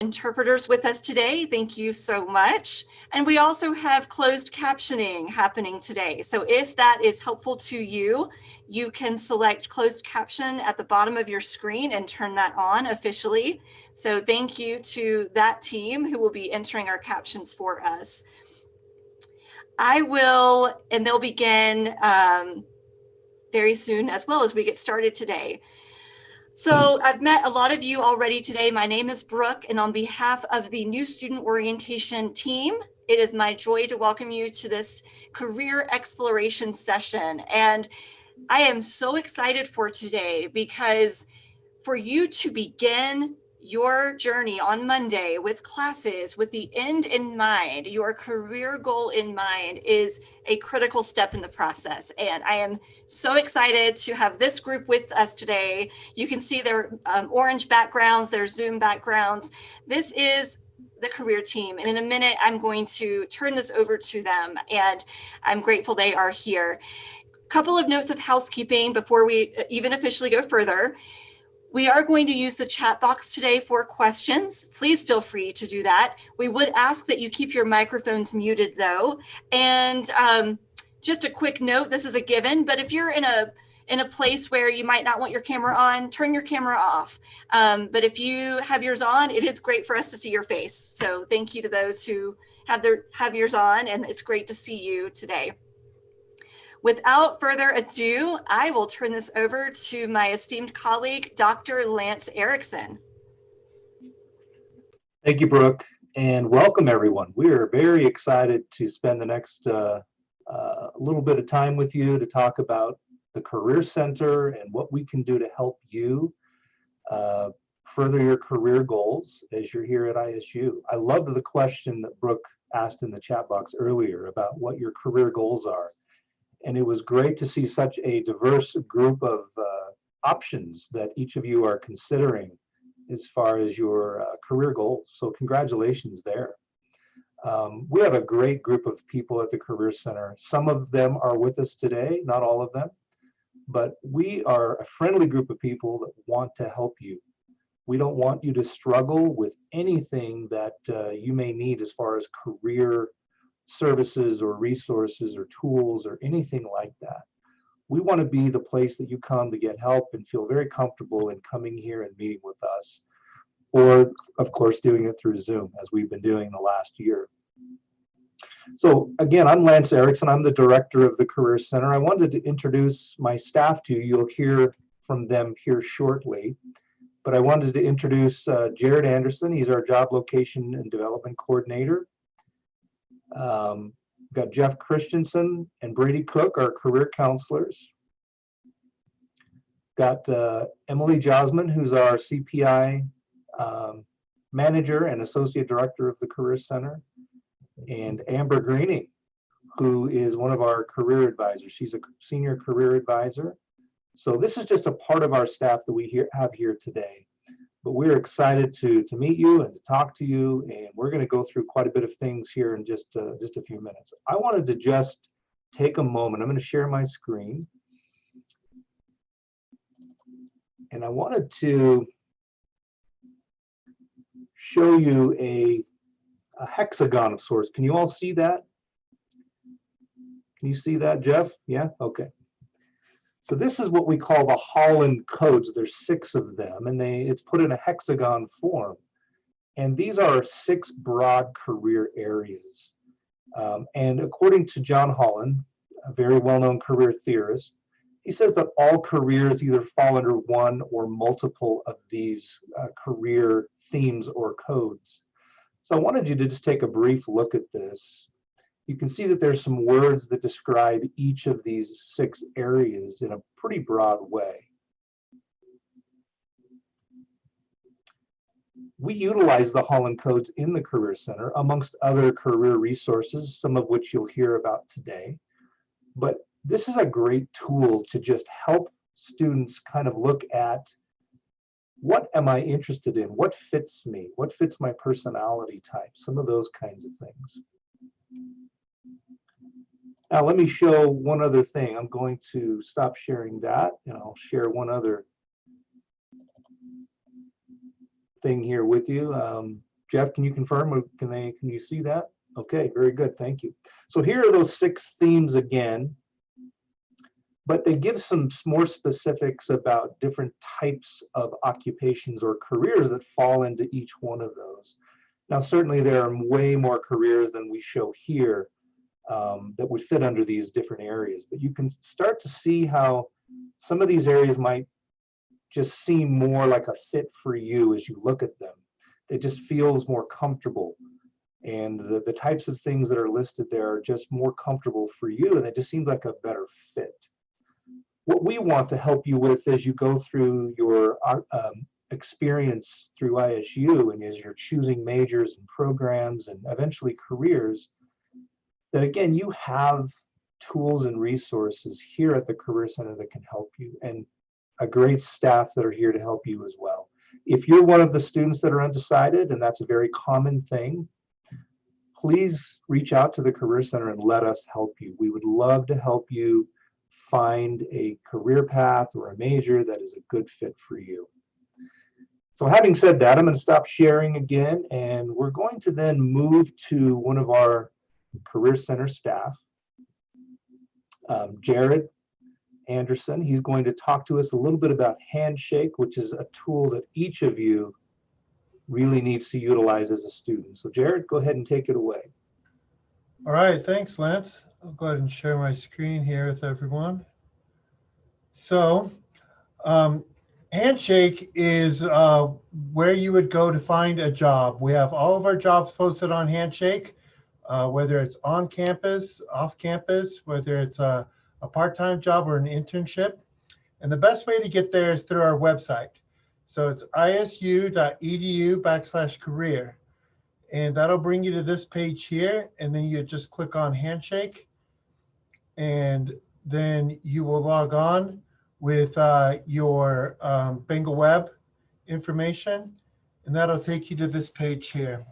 interpreters with us today. Thank you so much. And we also have closed captioning happening today. So if that is helpful to you, you can select closed caption at the bottom of your screen and turn that on officially. So thank you to that team who will be entering our captions for us. I will, and they'll begin very soon as well as we get started today. So I've met a lot of you already today. My name is Brooke, and on behalf of the new student orientation team, it is my joy to welcome you to this career exploration session. And I am so excited for today because for you to begin your journey on Monday with classes with the end in mind, your career goal in mind, is a critical step in the process. And I am so excited to have this group with us today. You can see their orange backgrounds, their Zoom backgrounds. This is the career team. And in a minute, I'm going to turn this over to them. And I'm grateful they are here. Couple of notes of housekeeping before we even officially go further. We are going to use the chat box today for questions. Please feel free to do that. We would ask that you keep your microphones muted though. And just a quick note, this is a given, but if you're in a place where you might not want your camera on, turn your camera off. But if you have yours on, it is great for us to see your face. So thank you to those who have yours on, and it's great to see you today. Without further ado, I will turn this over to my esteemed colleague, Dr. Lance Erickson. Thank you, Brooke, and welcome everyone. We are very excited to spend the next little bit of time with you to talk about the Career Center and what we can do to help you further your career goals as you're here at ISU. I loved the question that Brooke asked in the chat box earlier about what your career goals are. And it was great to see such a diverse group of options that each of you are considering as far as your career goals. So congratulations there. We have a great group of people at the Career Center. Some of them are with us today, not all of them, but we are a friendly group of people that want to help you. We don't want you to struggle with anything that you may need as far as career services or resources or tools or anything like that. We want to be the place that you come to get help and feel very comfortable in coming here and meeting with us, or of course doing it through Zoom as we've been doing the last year. So again, I'm Lance Erickson. I'm the director of the Career Center. I wanted to introduce my staff to you. You'll hear from them here shortly, but I wanted to introduce Jared Anderson. He's our Job Location and Development Coordinator. Got Jeff Christensen and Brady Cook, our career counselors. Got Emily Josman, who's our CPI manager and associate director of the Career Center, and Amber Greening, who is one of our career advisors. She's a senior career advisor. So this is just a part of our staff that we have here today. But we're excited to meet you and to talk to you, and we're going to go through quite a bit of things here in just a few minutes. I wanted to just take a moment. I'm going to share my screen, and I wanted to show you a hexagon of sorts. Can you all see that? Can you see that, Jeff? Yeah? Okay. So this is what we call the Holland codes. There's 6 of them, and it's put in a hexagon form. And these are 6 broad career areas. And according to John Holland, a very well-known career theorist, he says that all careers either fall under one or multiple of these career themes or codes. So I wanted you to just take a brief look at this. You can see that there's some words that describe each of these 6 areas in a pretty broad way. We utilize the Holland codes in the Career Center amongst other career resources, some of which you'll hear about today. But this is a great tool to just help students kind of look at, what am I interested in? What fits me? What fits my personality type? Some of those kinds of things. Now let me show one other thing. I'm going to stop sharing that, and I'll share one other thing here with you. Jeff, can you confirm, or can you see that? Okay, very good, thank you. So here are those 6 themes again, but they give some more specifics about different types of occupations or careers that fall into each one of those. Now, certainly there are way more careers than we show here that would fit under these different areas, but you can start to see how some of these areas might just seem more like a fit for you as you look at them. It just feels more comfortable. And the types of things that are listed there are just more comfortable for you, and it just seems like a better fit. What we want to help you with as you go through your experience through ISU and as you're choosing majors and programs and eventually careers, that again, you have tools and resources here at the Career Center that can help you, and a great staff that are here to help you as well. If you're one of the students that are undecided, and that's a very common thing, please reach out to the Career Center and let us help you. We would love to help you find a career path or a major that is a good fit for you. So having said that, I'm going to stop sharing again, and we're going to then move to one of our Career Center staff, Jared Anderson. He's going to talk to us a little bit about Handshake, which is a tool that each of you really needs to utilize as a student. So Jared, go ahead and take it away. All right, thanks, Lance. I'll go ahead and share my screen here with everyone. So Handshake is where you would go to find a job. We have all of our jobs posted on Handshake, whether it's on campus, off campus, whether it's a part-time job or an internship. And the best way to get there is through our website. So it's isu.edu/career. And that'll bring you to this page here. And then you just click on Handshake. And then you will log on with your Bengal Web information. And that'll take you to this page here.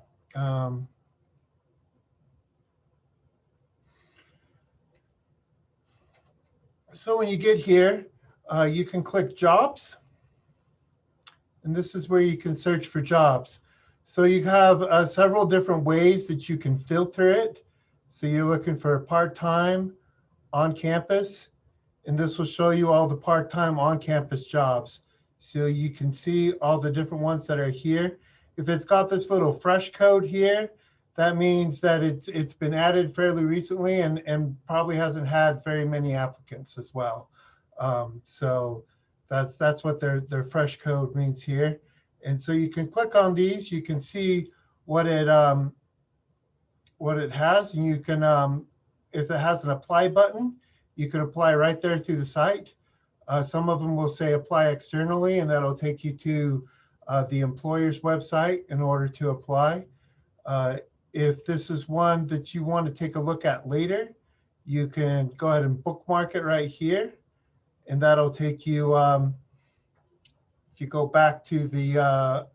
So when you get here, you can click Jobs. And this is where you can search for jobs. So you have several different ways that you can filter it. So you're looking for part-time, on-campus, and this will show you all the part-time on-campus jobs. So you can see all the different ones that are here. If it's got this little fresh code here, that means that it's been added fairly recently and probably hasn't had very many applicants as well. So that's what their fresh code means here. And so you can click on these, you can see what it has, and you can, if it has an apply button, you can apply right there through the site. Some of them will say apply externally, and that'll take you to the employer's website in order to apply. If this is one that you want to take a look at later, you can go ahead and bookmark it right here, and that'll take you, if you go back to the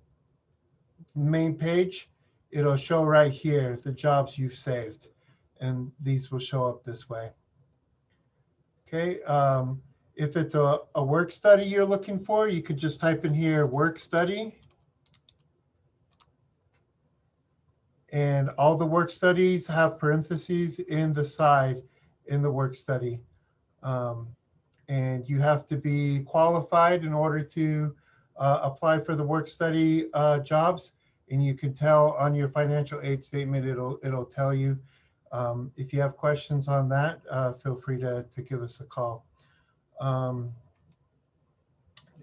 main page, it'll show right here the jobs you've saved, and these will show up this way. Okay, if it's a work study you're looking for, you could just type in here work study. And all the work studies have parentheses in the side in the work study. And you have to be qualified in order to apply for the work study jobs. And you can tell on your financial aid statement, it'll tell you. If you have questions on that, feel free to give us a call. The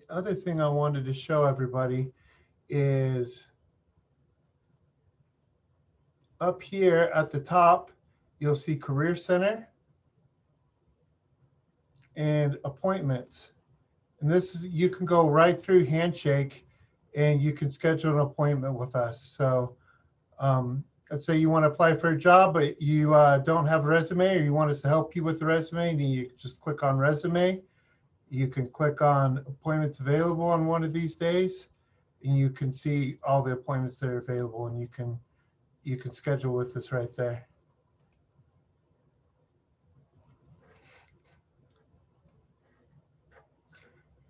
other thing I wanted to show everybody is up here at the top, you'll see Career Center and appointments. And this is, you can go right through Handshake and you can schedule an appointment with us. So let's say you want to apply for a job, but you don't have a resume, or you want us to help you with the resume, then you just click on resume. You can click on appointments available on one of these days, and you can see all the appointments that are available, and you can schedule with us right there.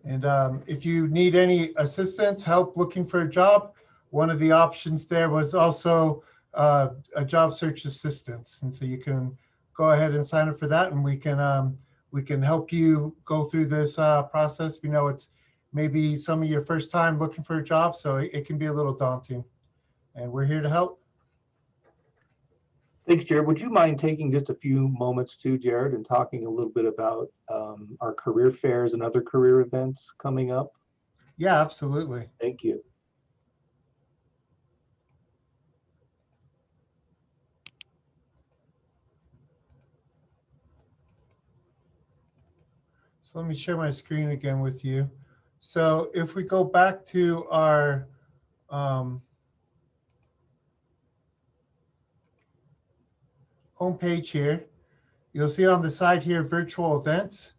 And if you need any assistance, help looking for a job, one of the options there was also a job search assistance. And so you can go ahead and sign up for that, and we can help you go through this process. We know it's maybe some of your first time looking for a job, so it can be a little daunting, and we're here to help. Thanks, Jared. Would you mind taking just a few moments too, Jared, and talking a little bit about our career fairs and other career events coming up? Yeah, absolutely. Thank you. So let me share my screen again with you. So if we go back to our homepage here, you'll see on the side here, virtual events.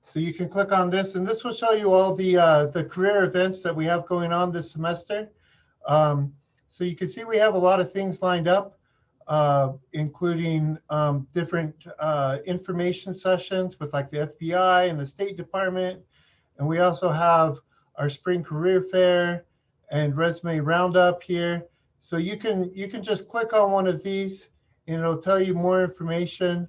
So you can click on this, and this will show you all the career events that we have going on this semester. So you can see we have a lot of things lined up, including different information sessions with like the FBI and the State Department. And we also have our spring career fair and resume roundup here. So you can just click on one of these and it'll tell you more information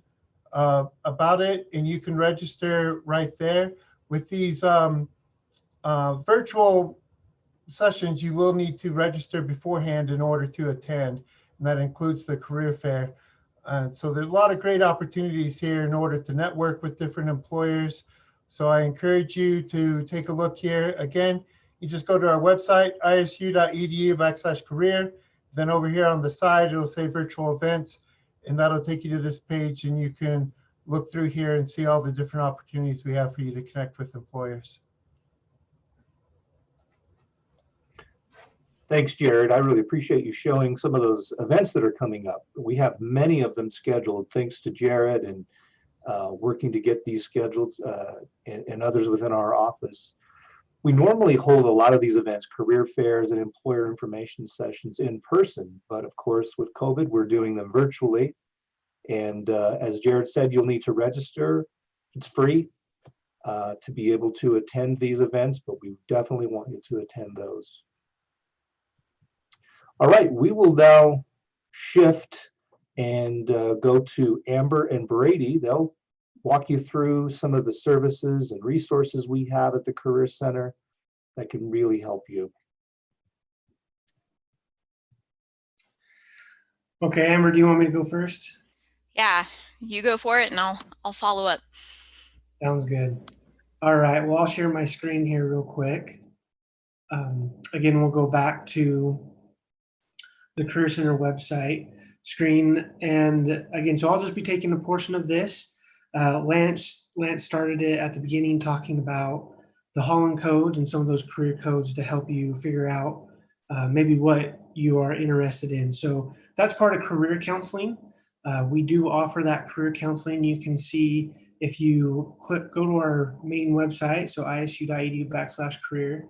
about it, and you can register right there. With these virtual sessions, you will need to register beforehand in order to attend, and that includes the career fair. So there's a lot of great opportunities here in order to network with different employers. So I encourage you to take a look here. Again, you just go to our website, isu.edu/career. Then over here on the side, it'll say virtual events, and that'll take you to this page, and you can look through here and see all the different opportunities we have for you to connect with employers. Thanks, Jared. I really appreciate you showing some of those events that are coming up. We have many of them scheduled, thanks to Jared and working to get these scheduled and others within our office. We normally hold a lot of these events, career fairs and employer information sessions in person, but of course with COVID, we're doing them virtually. And as Jared said, you'll need to register. It's free to be able to attend these events, but we definitely want you to attend those. All right, we will now shift and go to Amber and Brady. They'll walk you through some of the services and resources we have at the Career Center that can really help you. Okay, Amber, do you want me to go first? Yeah, you go for it and I'll follow up. Sounds good. All right, well, I'll share my screen here real quick. Again, we'll go back to the Career Center website screen. And again, so I'll just be taking a portion of this. Lance started it at the beginning talking about the Holland codes and some of those career codes to help you figure out maybe what you are interested in. So that's part of career counseling. We do offer that career counseling. You can see if you go to our main website, so isu.edu/career,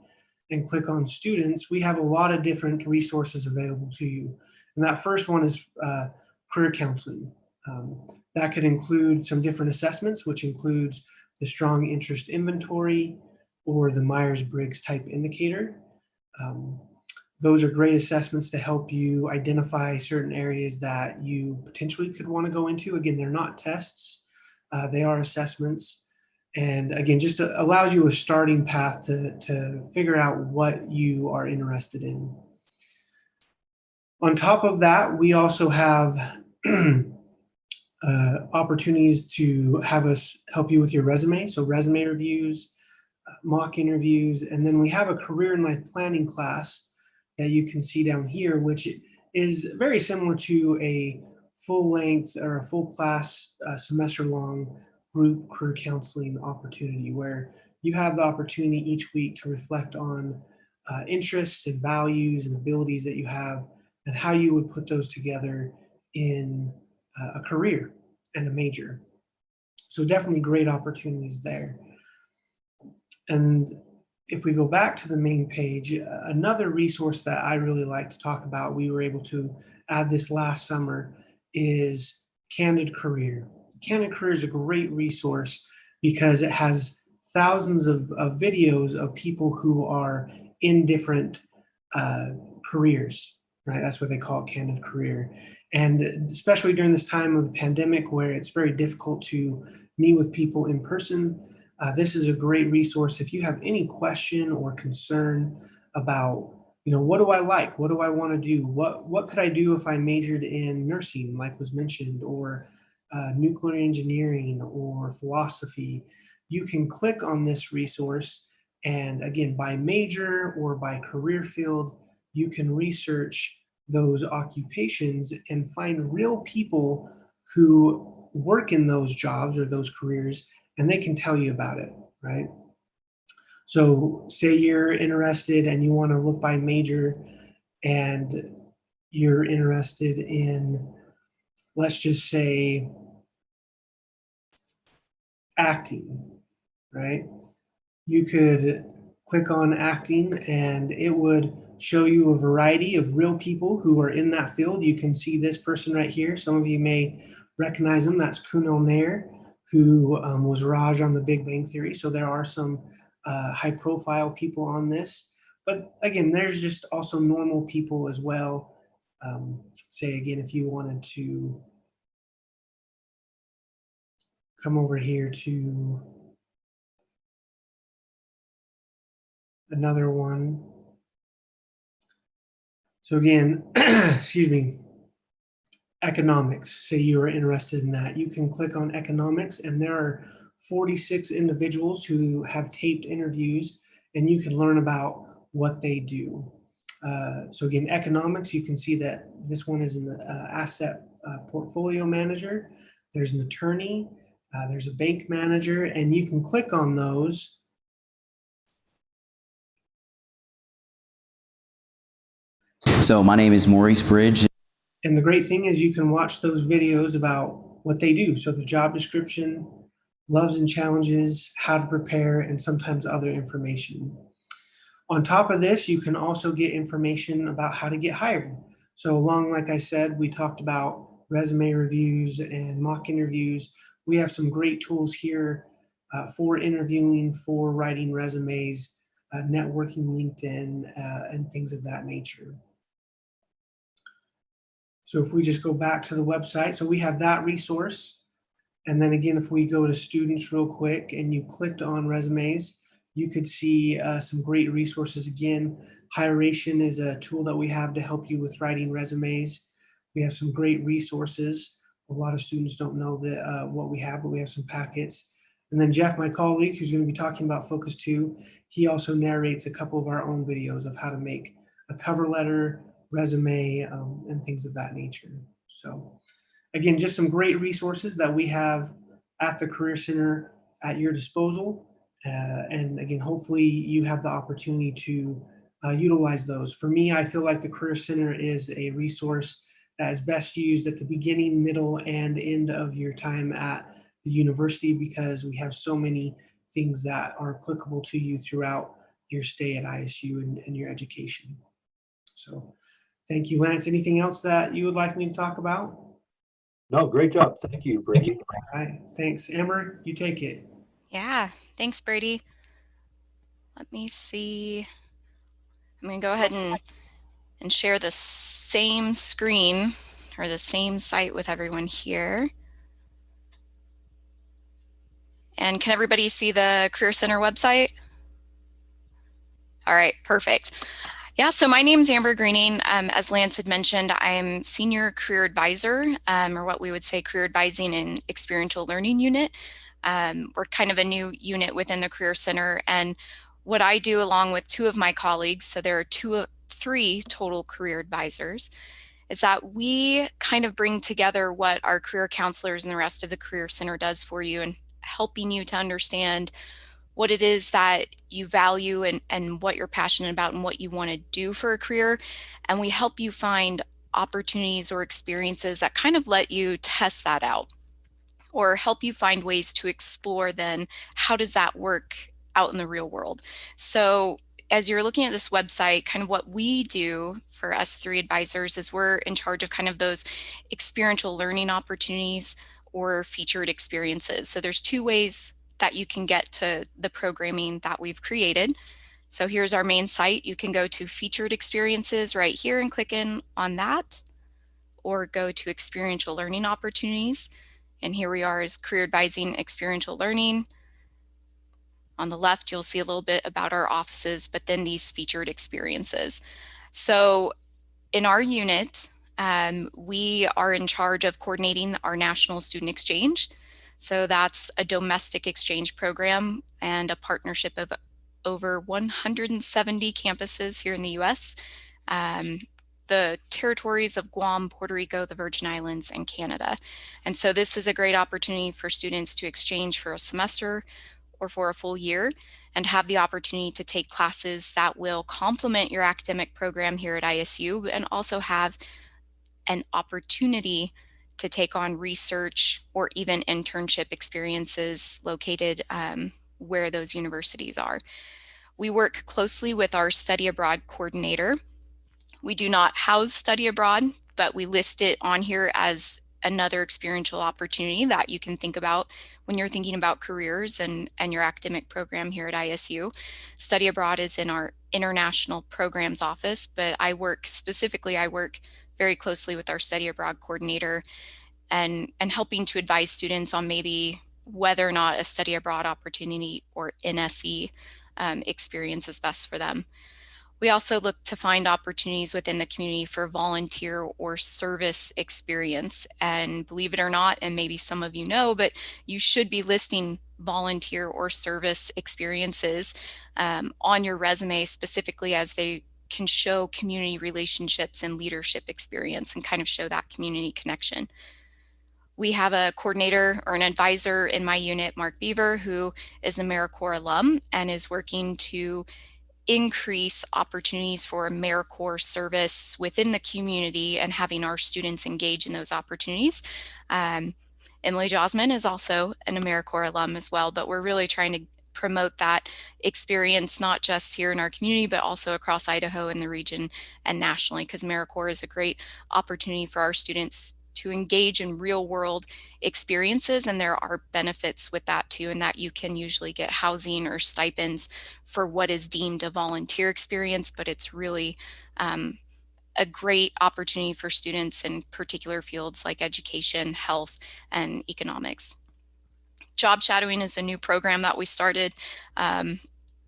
and click on students, we have a lot of different resources available to you. And that first one is career counseling. That could include some different assessments, which includes the strong interest inventory or the Myers-Briggs type indicator. Those are great assessments to help you identify certain areas that you potentially could want to go into. Again, they're not tests, they are assessments. And again, just allows you a starting path to figure out what you are interested in. On top of that, we also have opportunities to have us help you with your resume. So resume reviews, mock interviews, and then we have a career and life planning class that you can see down here, which is very similar to a full length or a full class semester long group career counseling opportunity, where you have the opportunity each week to reflect on interests and values and abilities that you have and how you would put those together in a career and a major. So definitely great opportunities there. And if we go back to the main page, another resource that I really like to talk about, we were able to add this last summer, is Candid Career. Candid Career is a great resource because it has thousands of videos of people who are in different careers, right? That's what they call it, Candid Career. And especially during this time of the pandemic where it's very difficult to meet with people in person, this is a great resource. If you have any question or concern about, what do I like? What do I want to do? What could I do if I majored in nursing, like was mentioned, or nuclear engineering or philosophy? You can click on this resource, and again, by major or by career field, you can research those occupations and find real people who work in those jobs or those careers, and they can tell you about it, right? So say you're interested and you want to look by major, and you're interested in, let's just say, acting, right? You could click on acting and it would show you a variety of real people who are in that field. You can see this person right here. Some of you may recognize him. That's Kunal Nair, who was Raj on The Big Bang Theory. So there are some high profile people on this. But again, there's just also normal people as well. Say again, if you wanted to come over here to another one. So again, excuse me, economics, say you are interested in that. You can click on economics, and there are 46 individuals who have taped interviews, and you can learn about what they do. So again, economics, you can see that this one is an asset portfolio manager. There's an attorney, there's a bank manager, and you can click on those. So my name is Maurice Bridge. And the great thing is you can watch those videos about what they do. So the job description, loves and challenges, how to prepare, and sometimes other information. On top of this, you can also get information about how to get hired. So along, like I said, we talked about resume reviews and mock interviews. We have some great tools here for interviewing, for writing resumes, networking LinkedIn, and things of that nature. So if we just go back to the website, so we have that resource. And then again, if we go to students real quick and you clicked on resumes, you could see some great resources. Again, Hiration is a tool that we have to help you with writing resumes. We have some great resources. A lot of students don't know that, what we have, but we have some packets. And then Jeff, my colleague, who's going to be talking about Focus 2, he also narrates a couple of our own videos of how to make a cover letter, resume, and things of that nature. So again, just some great resources that we have at the Career Center at your disposal. And again, hopefully you have the opportunity to utilize those. For me, I feel like the Career Center is a resource that is best used at the beginning, middle, and end of your time at the university, because we have so many things that are applicable to you throughout your stay at ISU and your education. So thank you, Lance. Anything else that you would like me to talk about? No, great job. Thank you, Brady. All right, thanks. Amber, you take it. Yeah, thanks, Brady. Let me see. I'm going to go ahead and share the same screen or the same site with everyone here. And can everybody see the Career Center website? All right, perfect. Yeah, so my name is Amber Greening. As Lance had mentioned, I'm Senior Career Advisor, or what we would say Career Advising and Experiential Learning Unit. We're kind of a new unit within the Career Center, and what I do along with two of my colleagues, so there are three total career advisors, is that we kind of bring together what our career counselors and the rest of the Career Center does for you, and helping you to understand what it is that you value and what you're passionate about and what you want to do for a career. And we help you find opportunities or experiences that kind of let you test that out, or help you find ways to explore then how does that work out in the real world. So as you're looking at this website, kind of what we do for us three advisors is we're in charge of kind of those experiential learning opportunities or featured experiences. So there's two ways that you can get to the programming that we've created. So here's our main site. You can go to featured experiences right here and click in on that, or go to experiential learning opportunities. And here we are as career advising experiential learning. On the left, you'll see a little bit about our offices, but then these featured experiences. So in our unit, we are in charge of coordinating our National Student Exchange. So that's a domestic exchange program and a partnership of over 170 campuses here in the US, the territories of Guam, Puerto Rico, the Virgin Islands, and Canada. And so this is a great opportunity for students to exchange for a semester or for a full year and have the opportunity to take classes that will complement your academic program here at ISU and also have an opportunity to take on research or even internship experiences located where those universities are. We work closely with our study abroad coordinator. We do not house study abroad, but we list it on here as another experiential opportunity that you can think about when you're thinking about careers and your academic program here at ISU. Study abroad is in our international programs office, but I work very closely with our study abroad coordinator and helping to advise students on maybe whether or not a study abroad opportunity or NSE experience is best for them. We also look to find opportunities within the community for volunteer or service experience. And believe it or not, and maybe some of you know, but you should be listing volunteer or service experiences on your resume, specifically as they can show community relationships and leadership experience and kind of show that community connection. We have a coordinator or an advisor in my unit, Mark Beaver, who is an AmeriCorps alum and is working to increase opportunities for AmeriCorps service within the community and having our students engage in those opportunities. Emily Josman is also an AmeriCorps alum as well, but we're really trying to promote that experience, not just here in our community, but also across Idaho and the region and nationally, because AmeriCorps is a great opportunity for our students to engage in real world experiences, and there are benefits with that too, and that you can usually get housing or stipends for what is deemed a volunteer experience, but it's really a great opportunity for students in particular fields like education, health, and economics. Job shadowing is a new program that we started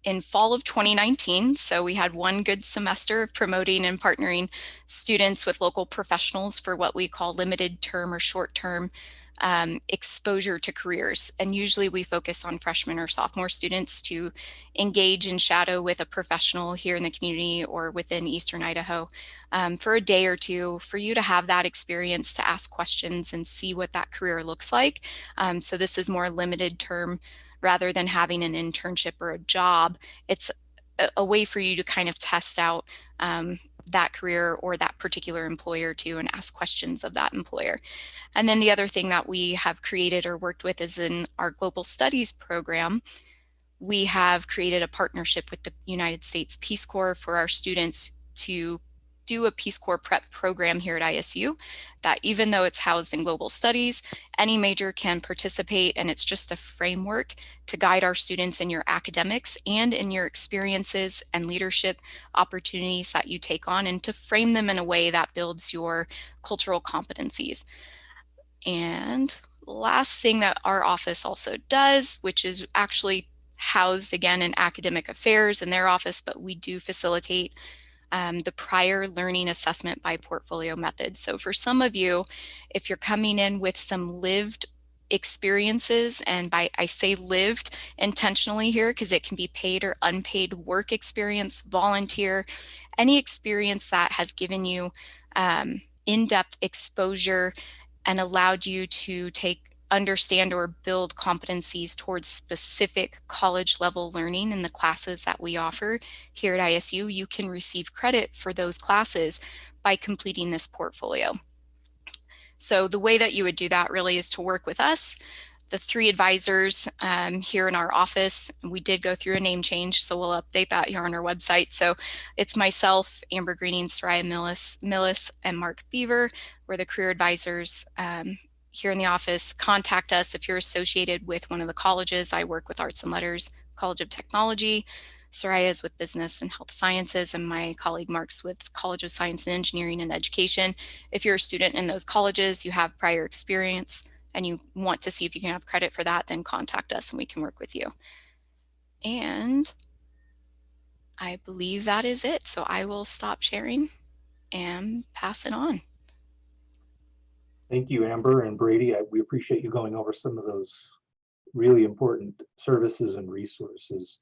in fall of 2019. So we had one good semester of promoting and partnering students with local professionals for what we call limited term or short term exposure to careers. And usually we focus on freshman or sophomore students to engage and shadow with a professional here in the community or within Eastern Idaho for a day or two, for you to have that experience to ask questions and see what that career looks like. So this is more limited term rather than having an internship or a job. It's a way for you to kind of test out that career or that particular employer too, and ask questions of that employer. And then the other thing that we have created or worked with is in our Global Studies program, we have created a partnership with the United States Peace Corps for our students to do a Peace Corps prep program here at ISU that, even though it's housed in Global Studies, any major can participate, and it's just a framework to guide our students in your academics and in your experiences and leadership opportunities that you take on, and to frame them in a way that builds your cultural competencies. And last thing that our office also does, which is actually housed again in academic affairs in their office, but we do facilitate the prior learning assessment by portfolio method. So for some of you, if you're coming in with some lived experiences, and I say lived intentionally here because it can be paid or unpaid work experience, volunteer, any experience that has given you in-depth exposure and allowed you to understand or build competencies towards specific college level learning in the classes that we offer here at ISU, you can receive credit for those classes by completing this portfolio. So the way that you would do that really is to work with us, the 3 advisors here in our office. We did go through a name change, so we'll update that here on our website. So it's myself, Amber Greening, Soraya Millis, and Mark Beaver. We're the career advisors here in the office. Contact us if you're associated with one of the colleges. I work with Arts and Letters, College of Technology, Soraya is with Business and Health Sciences, and my colleague Mark's with College of Science and Engineering and Education. If you're a student in those colleges, you have prior experience, and you want to see if you can have credit for that, then contact us and we can work with you. And I believe that is it. So I will stop sharing and pass it on. Thank you, Amber and Brady. We appreciate you going over some of those really important services and resources.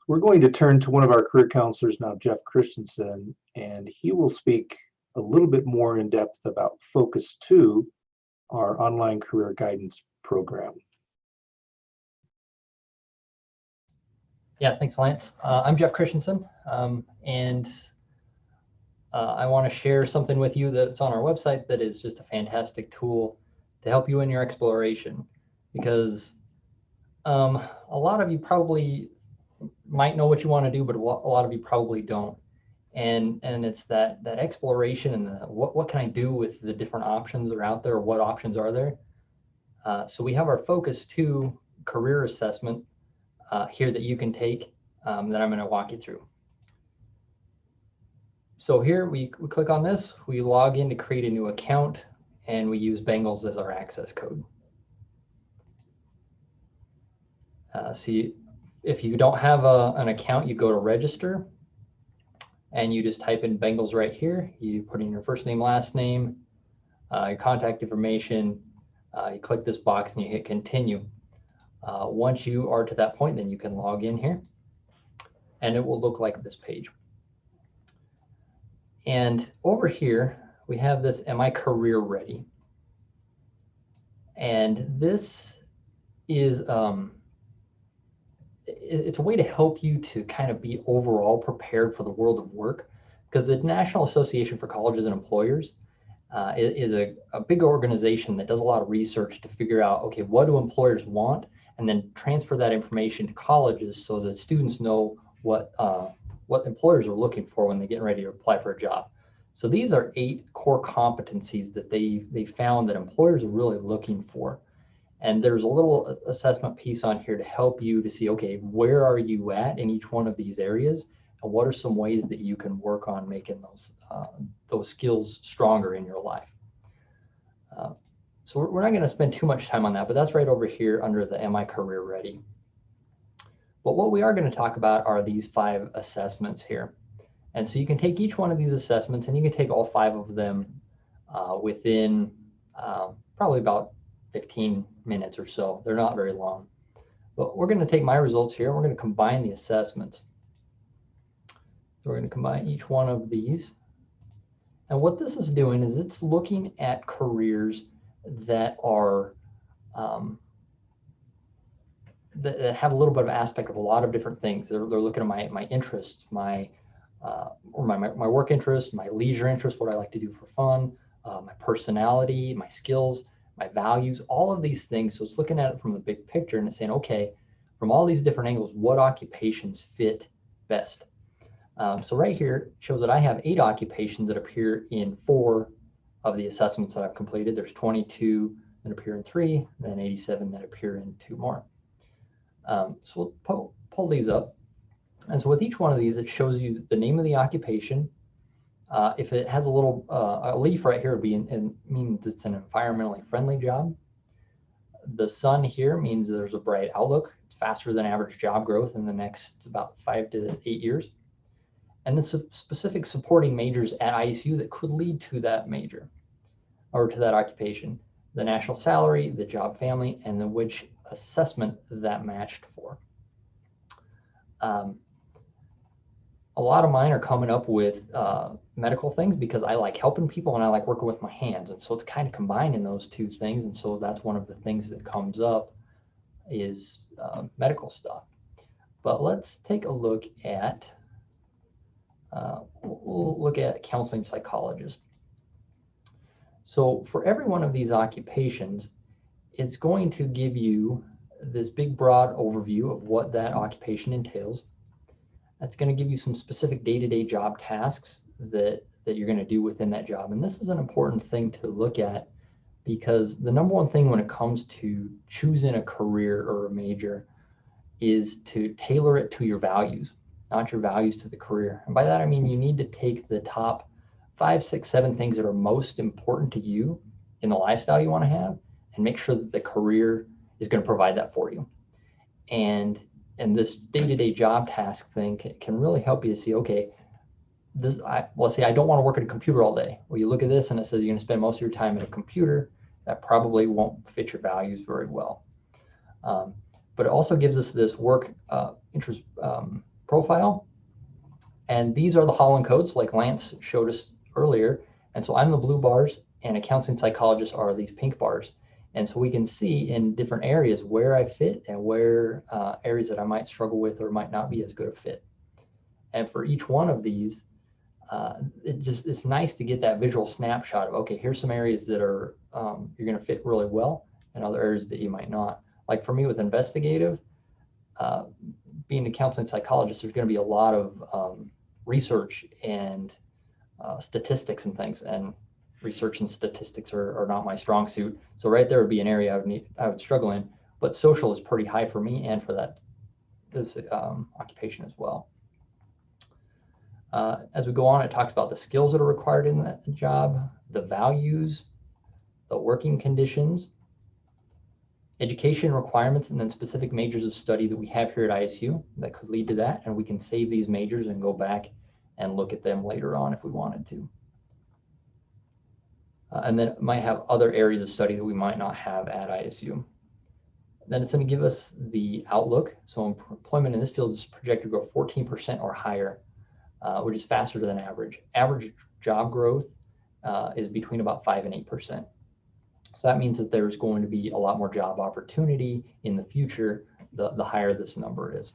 We're going to turn to one of our career counselors now, Jeff Christensen, and he will speak a little bit more in depth about Focus 2, our online career guidance program. Yeah, thanks, Lance. I'm Jeff Christensen, and I want to share something with you that's on our website that is just a fantastic tool to help you in your exploration, because a lot of you probably might know what you want to do, but a lot of you probably don't. And it's that exploration and what can I do with the different options that are out there, or what options are there. So we have our Focus 2 career assessment here that you can take that I'm going to walk you through. So here we click on this, we log in to create a new account, and we use Bengals as our access code. See, if you don't have an account, you go to register, and you just type in Bengals right here. You put in your first name, last name, your contact information. You click this box and you hit continue. Once you are to that point, then you can log in here, and it will look like this page. And over here, we have this, am I career ready? And this is, it's a way to help you to kind of be overall prepared for the world of work, because the National Association for Colleges and Employers is a big organization that does a lot of research to figure out, okay, what do employers want, and then transfer that information to colleges so that students know what employers are looking for when they're getting ready to apply for a job. So these are 8 core competencies that they found that employers are really looking for. And there's a little assessment piece on here to help you to see, okay, where are you at in each one of these areas, and what are some ways that you can work on making those skills stronger in your life. So we're not going to spend too much time on that, but that's right over here under the Am I Career Ready? But what we are going to talk about are these 5 assessments here. And so you can take each one of these assessments, and you can take all 5 of them within probably about 15 minutes or so. They're not very long. But we're going to take my results here, and we're going to combine the assessments. So we're going to combine each one of these. And what this is doing is it's looking at careers that are that have a little bit of aspect of a lot of different things. They're looking at my interests, my work interests, my leisure interests, what I like to do for fun, my personality, my skills, my values, all of these things. So it's looking at it from the big picture, and it's saying, okay, from all these different angles, what occupations fit best? So right here it shows that I have 8 occupations that appear in 4 of the assessments that I've completed. There's 22 that appear in 3, and then 87 that appear in 2 more. So we'll pull these up. And so with each one of these, it shows you the name of the occupation. If it has a little a leaf right here, it means it's an environmentally friendly job. The sun here means there's a bright outlook. It's faster than average job growth in the next about 5 to 8 years. And the specific supporting majors at ISU that could lead to that major or to that occupation, the national salary, the job family, and then which assessment that matched for. A lot of mine are coming up with medical things because I like helping people and I like working with my hands. And so it's kind of combining those 2 things. And so that's one of the things that comes up is medical stuff. But let's take a look at, we'll look at counseling psychologist. So for every one of these occupations, it's going to give you this big broad overview of what that occupation entails. That's going to give you some specific day-to-day job tasks that you're going to do within that job. And this is an important thing to look at, because the number one thing when it comes to choosing a career or a major is to tailor it to your values. not your values to the career. And by that, I mean you need to take the top 5, 6, 7 things that are most important to you in the lifestyle you want to have and make sure that the career is going to provide that for you. And this day-to-day job task thing can really help you to see, okay, let's say I don't want to work at a computer all day. Well, you look at this and it says you're going to spend most of your time at a computer. That probably won't fit your values very well. But it also gives us this work interest profile. And these are the Holland codes like Lance showed us earlier. And so I'm the blue bars and a counseling psychologist are these pink bars. And so we can see in different areas where I fit and where areas that I might struggle with or might not be as good a fit. And for each one of these, it's nice to get that visual snapshot of, okay, here's some areas that are you're going to fit really well and other areas that you might not. Like for me with investigative, being a counseling psychologist, there's going to be a lot of research and statistics and things, and research and statistics are not my strong suit. So right there would be an area I would struggle in, but social is pretty high for me and for this occupation as well. As we go on, it talks about the skills that are required in that job, the values, the working conditions, education requirements, and then specific majors of study that we have here at ISU that could lead to that. And we can save these majors and go back and look at them later on if we wanted to. And then it might have other areas of study that we might not have at ISU. Then it's going to give us the outlook. So employment in this field is projected to grow 14% or higher, which is faster than average. Average job growth is between about 5 and 8%. So that means that there's going to be a lot more job opportunity in the future, the higher this number is.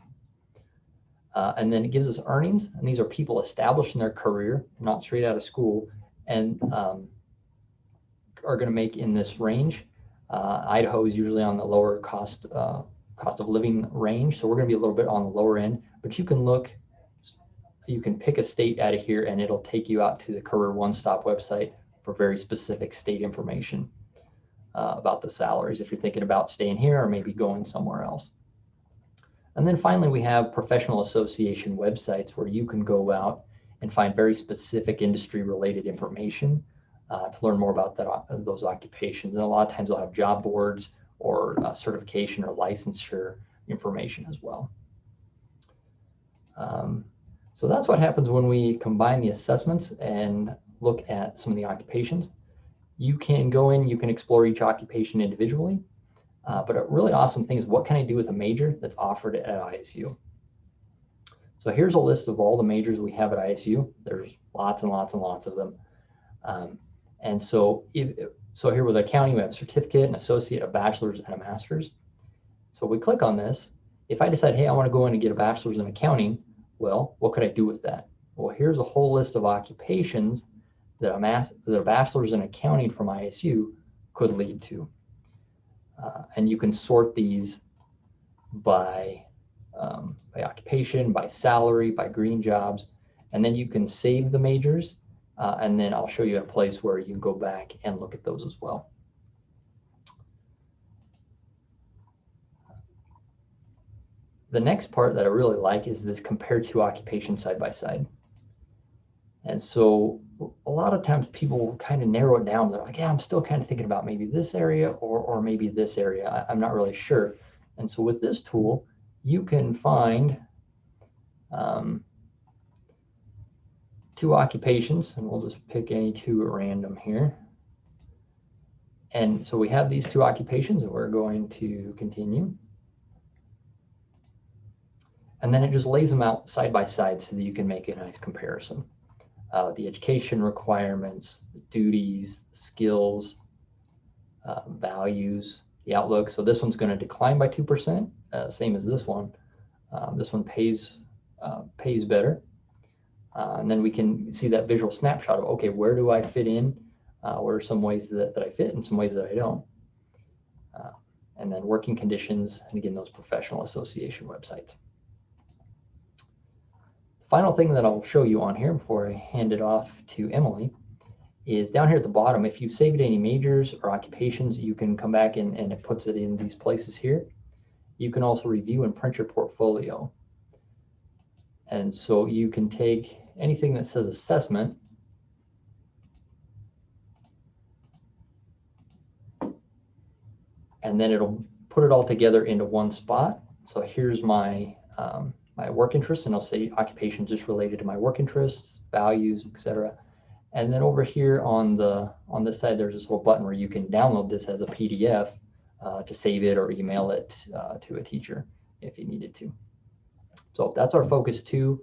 And then it gives us earnings, and these are people established in their career, not straight out of school, and are going to make in this range. Idaho is usually on the lower cost of living range, so we're going to be a little bit on the lower end, but you can pick a state out of here and it'll take you out to the Career One Stop website for very specific state information about the salaries if you're thinking about staying here or maybe going somewhere else. And then finally, we have professional association websites where you can go out and find very specific industry related information to learn more about those occupations. And a lot of times they'll have job boards or certification or licensure information as well. So that's what happens when we combine the assessments and look at some of the occupations. You can go in, you can explore each occupation individually, but a really awesome thing is what can I do with a major that's offered at ISU? So here's a list of all the majors we have at ISU. There's lots and lots and lots of them. And so here with accounting, we have a certificate, an associate, a bachelor's, and a master's. So we click on this. If I decide, hey, I want to go in and get a bachelor's in accounting, well, what could I do with that? Well, here's a whole list of occupations that a bachelor's in accounting from ISU could lead to. And you can sort these by occupation, by salary, by green jobs, and then you can save the majors. And then I'll show you a place where you can go back and look at those as well. The next part that I really like is this compare two occupations side by side. And so a lot of times people kind of narrow it down. They're like, yeah, I'm still kind of thinking about maybe this area or maybe this area. I'm not really sure. And so with this tool, you can find two occupations, and we'll just pick any two at random here. And so we have these two occupations and we're going to continue. And then it just lays them out side by side so that you can make a nice comparison. The education requirements, the duties, the skills, values, the outlook. So this one's going to decline by 2%, same as this one. This one pays better. And then we can see that visual snapshot of, okay, where do I fit in? What are some ways that I fit and some ways that I don't? And then working conditions, and again, those professional association websites. Final thing that I'll show you on here before I hand it off to Emily is down here at the bottom. If you saved any majors or occupations, you can come back and it puts it in these places here. You can also review and print your portfolio. And so you can take anything that says assessment and then it'll put it all together into one spot. So here's my my work interests, and I'll say occupation just related to my work interests, values, etc. And then over here on this side, there's this little button where you can download this as a PDF to save it or email it to a teacher if you needed to. So that's our Focus 2.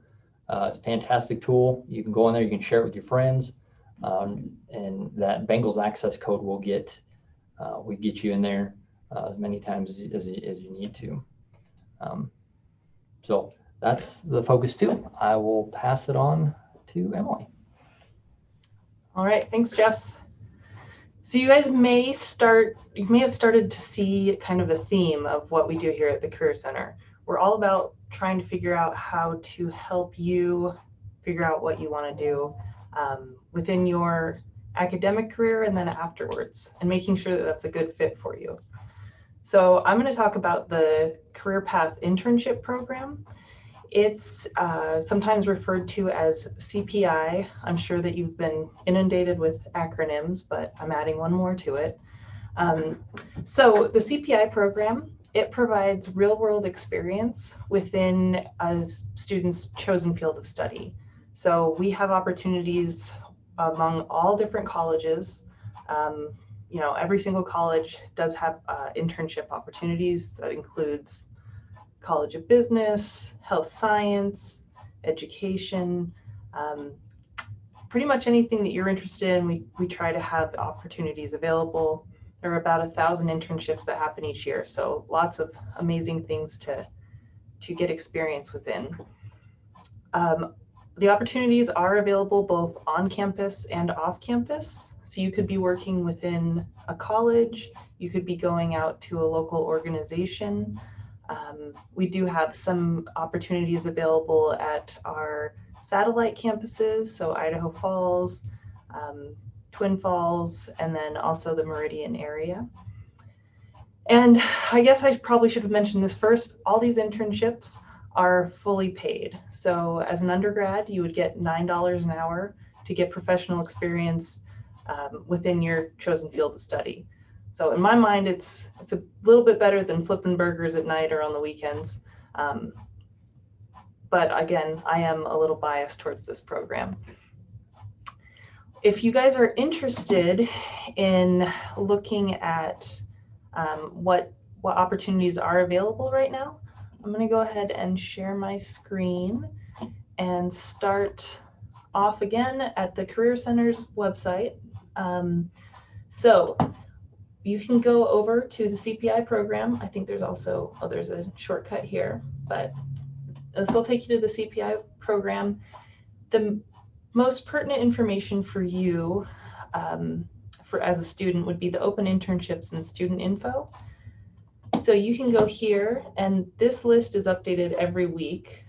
It's a fantastic tool. You can go in there, you can share it with your friends, and that Bengals access code will get we get you in there as many times as you need to. So that's the Focus 2. I will pass it on to Emily. All right, thanks, Jeff. So you guys may have started to see kind of a theme of what we do here at the Career Center. We're all about trying to figure out how to help you figure out what you want to do within your academic career and then afterwards, and making sure that that's a good fit for you. So I'm going to talk about the Career Path Internship Program. It's sometimes referred to as CPI. I'm sure that you've been inundated with acronyms, but I'm adding one more to it. So the CPI program, it provides real-world experience within a student's chosen field of study. So we have opportunities among all different colleges. You know, every single college does have internship opportunities. That includes College of Business, Health Science, Education, pretty much anything that you're interested in, we try to have opportunities available. There are about 1,000 internships that happen each year, so lots of amazing things to get experience within. The opportunities are available both on campus and off campus. So you could be working within a college, you could be going out to a local organization. We do have some opportunities available at our satellite campuses, so Idaho Falls, Twin Falls, and then also the Meridian area. And I guess I probably should have mentioned this first. All these internships are fully paid. So as an undergrad, you would get $9 an hour to get professional experience within your chosen field of study. So in my mind, it's a little bit better than flipping burgers at night or on the weekends. But again, I am a little biased towards this program. If you guys are interested in looking at what opportunities are available right now, I'm going to go ahead and share my screen and start off again at the Career Center's website. So you can go over to the CPI program. I think there's also, there's a shortcut here, but this will take you to the CPI program. The most pertinent information for you as a student would be the open internships and student info. So you can go here, and this list is updated every week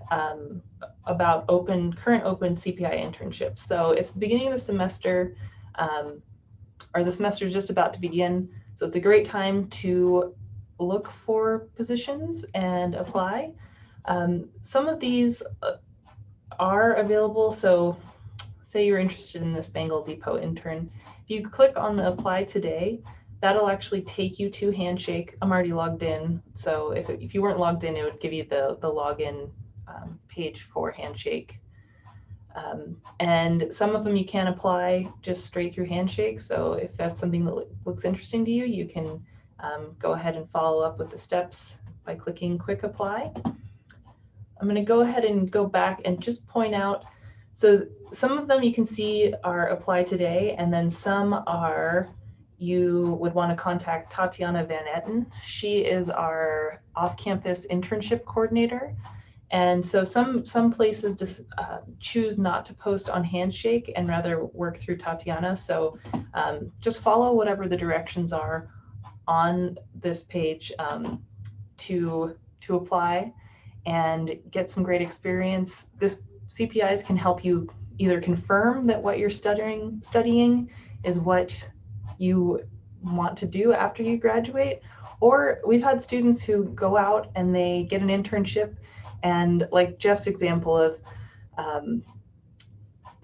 about current open CPI internships. So it's the beginning of the semester, or the semester is just about to begin. So it's a great time to look for positions and apply. Some of these are available. So say you're interested in this Bengal Depot intern. If you click on the apply today, that'll actually take you to Handshake. I'm already logged in. So if you weren't logged in, it would give you the login page for Handshake. And some of them you can apply just straight through Handshake. So if that's something that looks interesting to you, you can go ahead and follow up with the steps by clicking Quick Apply. I'm going to go ahead and go back and just point out, so some of them you can see are apply today, and then some are you would want to contact Tatiana Van Etten. She is our off-campus internship coordinator. And so some places just choose not to post on Handshake and rather work through Tatiana. So just follow whatever the directions are on this page to apply and get some great experience. This CPIs can help you either confirm that what you're studying is what you want to do after you graduate, or we've had students who go out and they get an internship And like Jeff's example of,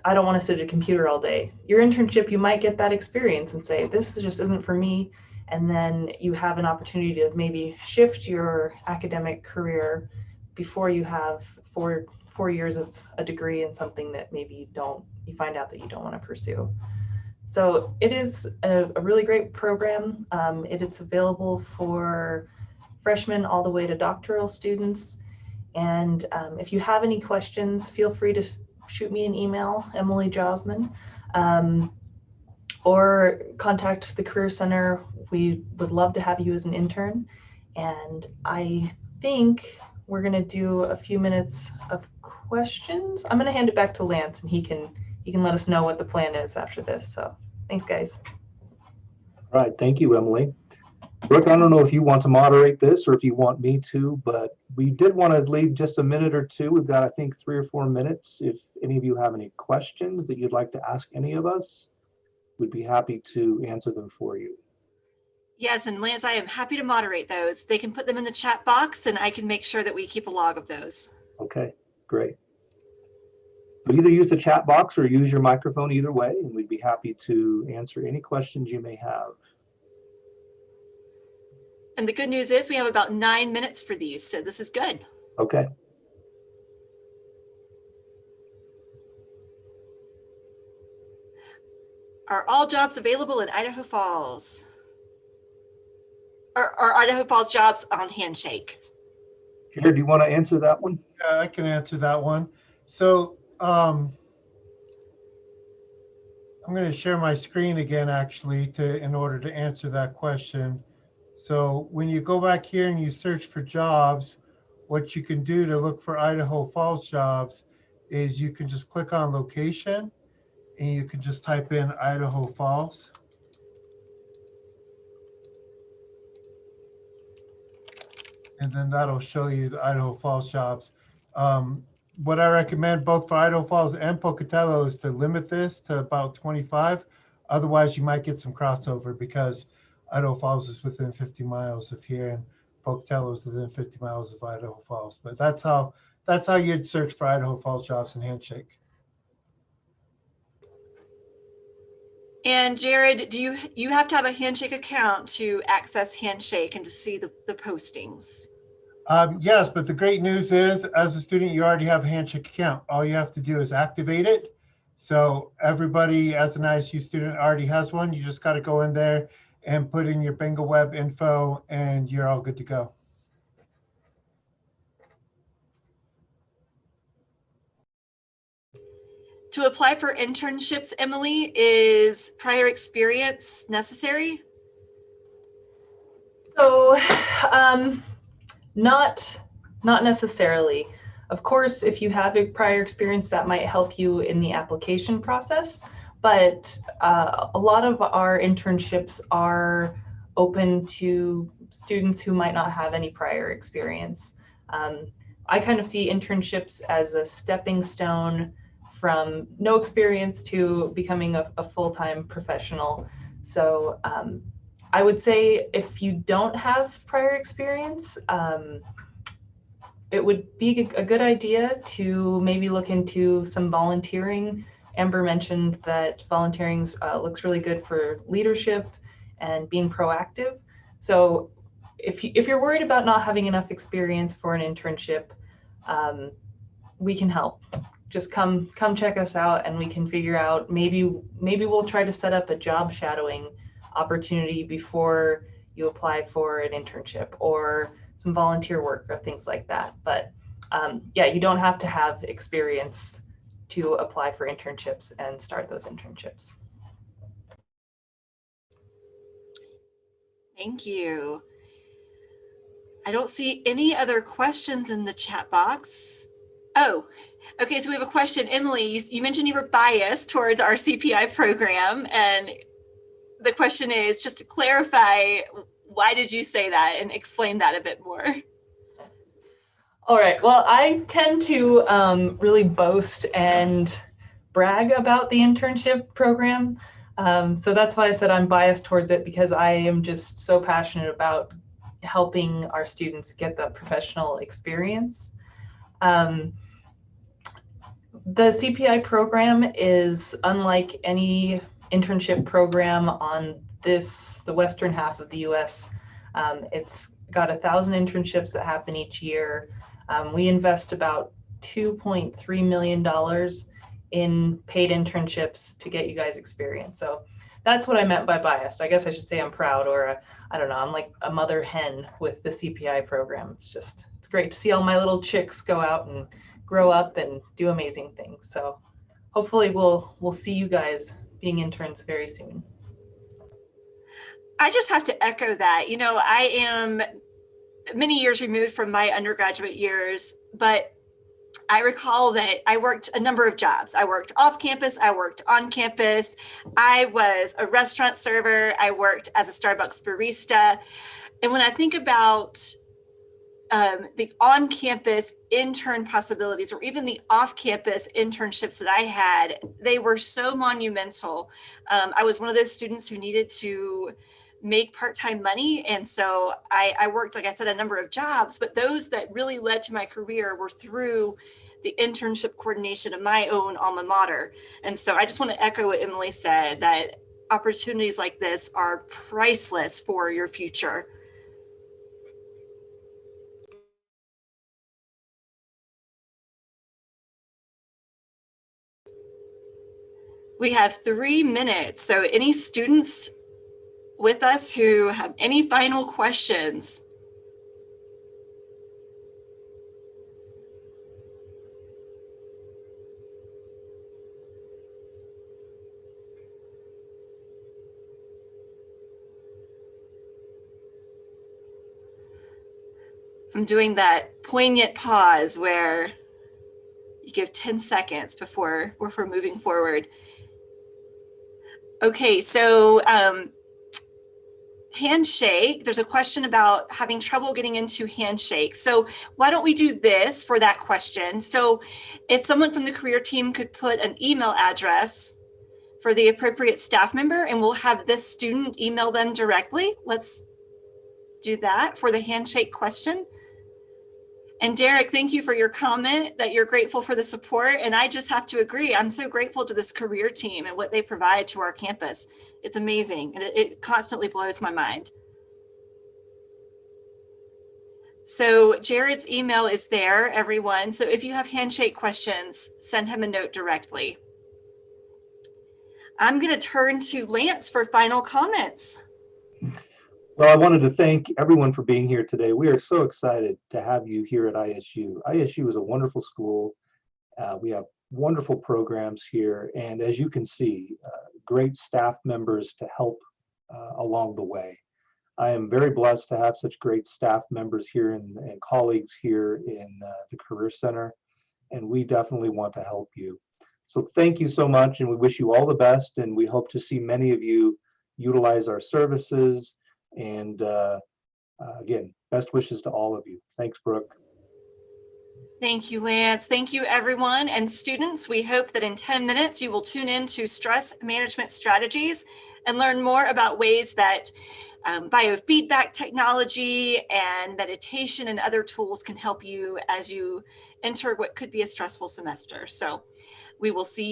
I don't want to sit at a computer all day. Your internship, you might get that experience and say, this just isn't for me. And then you have an opportunity to maybe shift your academic career before you have four years of a degree in something that maybe you find out that you don't want to pursue. So it is a really great program. It's available for freshmen all the way to doctoral students. And if you have any questions, feel free to shoot me an email, Emily Josman, or contact the Career Center. We would love to have you as an intern. And I think we're going to do a few minutes of questions. I'm going to hand it back to Lance, and he can let us know what the plan is after this. So thanks, guys. All right, thank you, Emily. Brooke, I don't know if you want to moderate this or if you want me to, but we did want to leave just a minute or two. We've got, I think, 3 or 4 minutes. If any of you have any questions that you'd like to ask any of us, we'd be happy to answer them for you. Yes, and Lance, I am happy to moderate those. They can put them in the chat box and I can make sure that we keep a log of those. Okay, great. But either use the chat box or use your microphone, either way, and we'd be happy to answer any questions you may have. And the good news is we have about 9 minutes for these, so this is good. Okay. Are all jobs available in Idaho Falls? Or are Idaho Falls jobs on Handshake? Jared, do you want to answer that one? Yeah, I can answer that one. So I'm going to share my screen again, actually, in order to answer that question. So when you go back here and you search for jobs, what you can do to look for Idaho Falls jobs is you can just click on location and you can just type in Idaho Falls. And then that'll show you the Idaho Falls jobs. What I recommend both for Idaho Falls and Pocatello is to limit this to about 25. Otherwise, you might get some crossover because Idaho Falls is within 50 miles of here and Pocatello is within 50 miles of Idaho Falls. But that's how you'd search for Idaho Falls jobs in Handshake. And Jared, do you have to have a Handshake account to access Handshake and to see the postings? Yes, but the great news is, as a student, you already have a Handshake account. All you have to do is activate it. So everybody, as an ISU student, already has one. You just got to go in there and put in your BingoWeb info, and you're all good to go. To apply for internships, Emily, is prior experience necessary? So not necessarily. Of course, if you have a prior experience, that might help you in the application process. But a lot of our internships are open to students who might not have any prior experience. I kind of see internships as a stepping stone from no experience to becoming a full-time professional. So I would say if you don't have prior experience, it would be a good idea to maybe look into some volunteering. Amber mentioned that volunteering looks really good for leadership and being proactive. So if you're worried about not having enough experience for an internship, we can help. Just come check us out and we can figure out, maybe we'll try to set up a job shadowing opportunity before you apply for an internship or some volunteer work or things like that. But yeah, you don't have to have experience to apply for internships and start those internships. Thank you. I don't see any other questions in the chat box. Oh, okay, so we have a question. Emily, you mentioned you were biased towards our CPI program, and the question is, just to clarify, why did you say that, and explain that a bit more? All right, well, I tend to really boast and brag about the internship program. So that's why I said I'm biased towards it, because I am just so passionate about helping our students get that professional experience. The CPI program is unlike any internship program on the western half of the US. It's got 1,000 internships that happen each year. We invest about $2.3 million in paid internships to get you guys experience. So that's what I meant by biased. I guess I should say I'm proud, or I don't know, I'm like a mother hen with the CPI program. It's great to see all my little chicks go out and grow up and do amazing things. So hopefully we'll see you guys being interns very soon. I just have to echo that. You know, I am many years removed from my undergraduate years, but I recall that I worked a number of jobs. I worked off campus, I worked on campus. I was a restaurant server, I worked as a Starbucks barista. And when I think about the on-campus intern possibilities, or even the off-campus internships that I had, they were so monumental. I was one of those students who needed to make part-time money. And so I worked, like I said, a number of jobs, but those that really led to my career were through the internship coordination of my own alma mater. And so I just want to echo what Emily said, that opportunities like this are priceless for your future. We have 3 minutes. So any students with us who have any final questions? I'm doing that poignant pause where you give 10 seconds before we're moving forward. Okay, so Handshake, there's a question about having trouble getting into Handshake. So why don't we do this for that question? So if someone from the career team could put an email address for the appropriate staff member, and we'll have this student email them directly. Let's do that for the Handshake question. And Derek, thank you for your comment that you're grateful for the support. And I just have to agree, I'm so grateful to this career team and what they provide to our campus. It's amazing, and it constantly blows my mind. So Jared's email is there, everyone. So if you have Handshake questions, send him a note directly. I'm going to turn to Lance for final comments. Well, I wanted to thank everyone for being here today. We are so excited to have you here at ISU. ISU is a wonderful school. We have wonderful programs here, and as you can see, great staff members to help along the way. I am very blessed to have such great staff members here and colleagues here in the Career Center, and we definitely want to help you. So thank you so much, and we wish you all the best, and we hope to see many of you utilize our services. And again, best wishes to all of you. Thanks, Brooke. Thank you, Lance. Thank you, everyone. And students, we hope that in 10 minutes, you will tune in to Stress Management Strategies and learn more about ways that biofeedback technology and meditation and other tools can help you as you enter what could be a stressful semester. So we will see you.